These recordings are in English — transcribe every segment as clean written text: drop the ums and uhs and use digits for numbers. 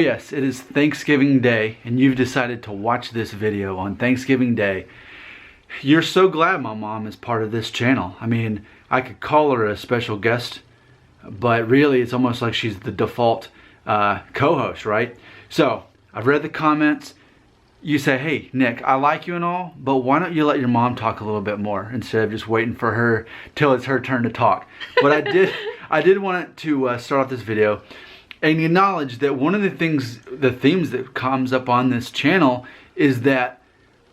Yes, it is Thanksgiving Day, and you've decided to watch this video on Thanksgiving Day. You're so glad my mom is part of this channel. I mean, I could call her a special guest, but really it's almost like she's the default co-host, right? So, I've read the comments. You say, hey, Nick, I like you and all, but why don't you let your mom talk a little bit more instead of just waiting for her till it's her turn to talk? But I did want to start off this video and acknowledge that one of the themes that comes up on this channel is that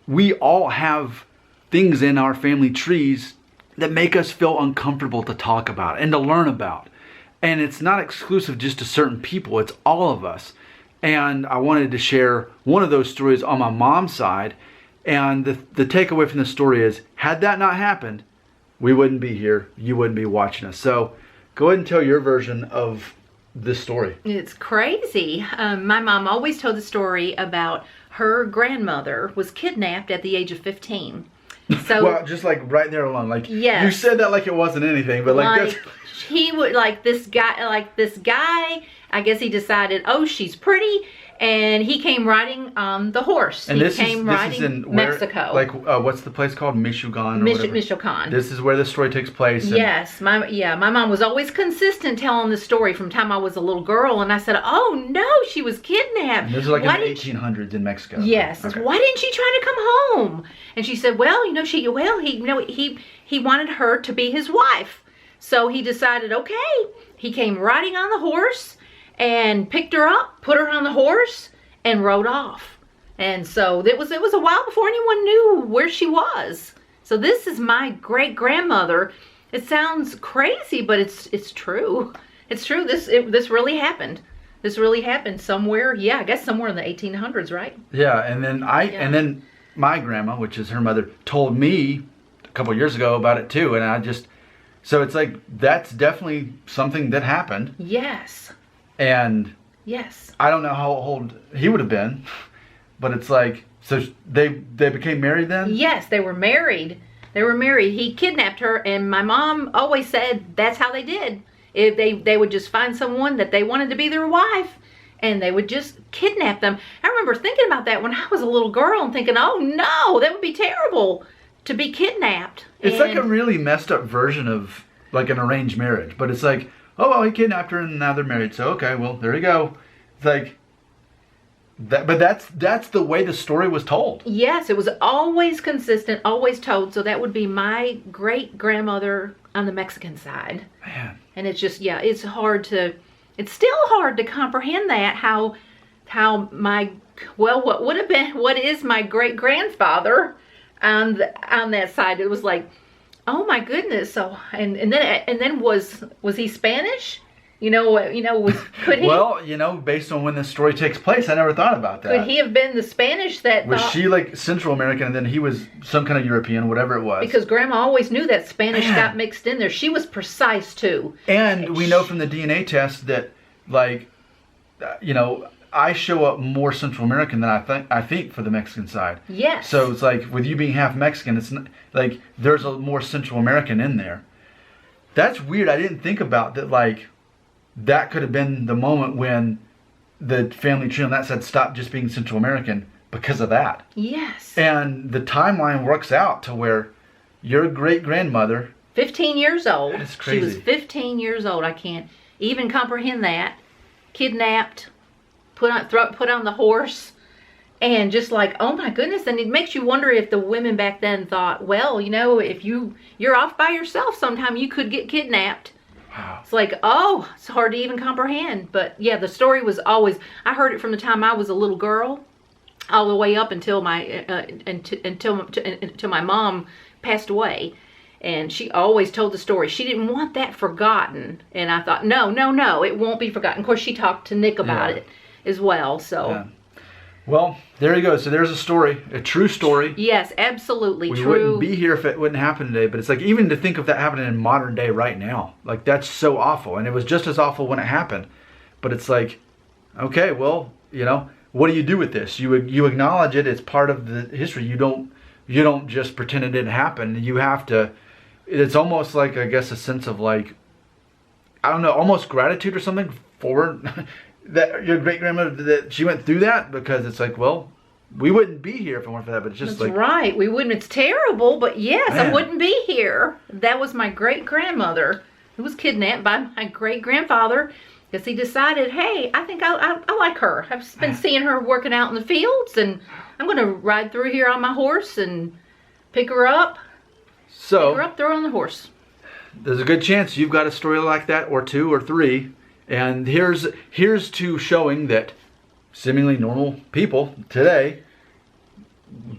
we all have things in our family trees that make us feel uncomfortable to talk about and to learn about. And it's not exclusive just to certain people, it's all of us. And I wanted to share one of those stories on my mom's side. And the takeaway from the story is, had that not happened, we wouldn't be here, you wouldn't be watching us. So go ahead and tell your version of this story. It's crazy. My mom always told the story about her grandmother was kidnapped at the age of 15. So well, just like right there alone, like yes. You said that like it wasn't anything, but like that's... he would this guy. I guess he decided, oh, she's pretty, and he came riding on the horse. And he this came is in Mexico. Like what's the place called? Michoacan. Michoacan. This is where the story takes place. Yes, my mom was always consistent telling the story from the time I was a little girl, and I said, oh no, she was kidnapped. And this is like in the 1800s in Mexico. Yes. Okay. Why didn't she try to come home? And she said, well, he wanted her to be his wife, so he decided, okay. He came riding on the horse and picked her up, put her on the horse, and rode off. And so it was a while before anyone knew where she was. So this is my great-grandmother. It sounds crazy, but it's true. It's true. This really happened. This really happened somewhere. Yeah, I guess somewhere in the 1800s, right? Yeah, and then my grandma, which is her mother, told me a couple years ago about it too, and so it's like that's definitely something that happened. Yes. And yes, I don't know how old he would have been, but it's like, so they became married then? Yes, they were married. They were married. He kidnapped her, and my mom always said that's how they did. If they would just find someone that they wanted to be their wife, and they would just kidnap them. I remember thinking about that when I was a little girl and thinking, oh no, that would be terrible to be kidnapped. It's like a really messed up version of like an arranged marriage, but it's like, oh, well, he kidnapped her and now they're married. So, okay, well, there you go. It's like, but that's the way the story was told. Yes, it was always consistent, always told. So that would be my great-grandmother on the Mexican side. Man. And it's just, yeah, it's still hard to comprehend that, how what is my great-grandfather on that side. It was like, oh my goodness! So and then was he Spanish? Could he? Well, based on when this story takes place, I never thought about that. Could he have been the Spanish that was she like Central American and then he was some kind of European, whatever it was? Because Grandma always knew that Spanish got mixed in there. She was precise too. And we know from the DNA test that, like, I show up more Central American than I think for the Mexican side. Yes. So it's like with you being half Mexican, it's like there's a more Central American in there. That's weird. I didn't think about that. Like that could have been the moment when the family tree on that side stopped just being Central American because of that. Yes. And the timeline works out to where your great grandmother, 15 years old. That's crazy. She was 15 years old. I can't even comprehend that. Kidnapped. Put on the horse, and just like, oh my goodness. And it makes you wonder if the women back then thought, well, if you're off by yourself sometime, you could get kidnapped. Wow. It's like, oh, it's hard to even comprehend. But yeah, the story was always, I heard it from the time I was a little girl all the way up until until my mom passed away. And she always told the story. She didn't want that forgotten. And I thought, no, it won't be forgotten. Of course, she talked to Nick about it as well. So, yeah. Well, there you go. So there's a story, a true story. Yes, absolutely true. We wouldn't be here if it wouldn't happen today. But it's like, even to think of that happening in modern day right now, like that's so awful. And it was just as awful when it happened. But it's like, okay, well, what do you do with this? You acknowledge it. It's part of the history. You don't just pretend it didn't happen. You have to. It's almost like, I guess, a sense of like, I don't know, almost gratitude or something for that your great grandmother, that she went through that? Because it's like, well, we wouldn't be here if it weren't for that. But it's just That's like, right. We wouldn't. It's terrible, but yes, I Man. wouldn't be here. That was my great grandmother who was kidnapped by my great grandfather because he decided, hey, I think I like her. I've been seeing her working out in the fields, and I'm going to ride through here on my horse and pick her up, so throw her on the horse. there's a good chance you've got a story like that, or two or three. And here's to showing that seemingly normal people today,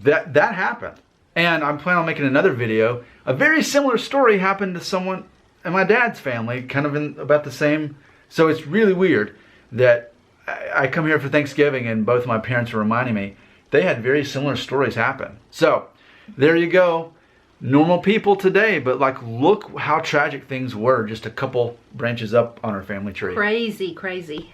that happened. And I'm planning on making another video. A very similar story happened to someone in my dad's family, kind of in about the same. So it's really weird that I come here for Thanksgiving and both my parents are reminding me they had very similar stories happen. So there you go. Normal people today, but like, look how tragic things were just a couple branches up on our family tree. Crazy, crazy.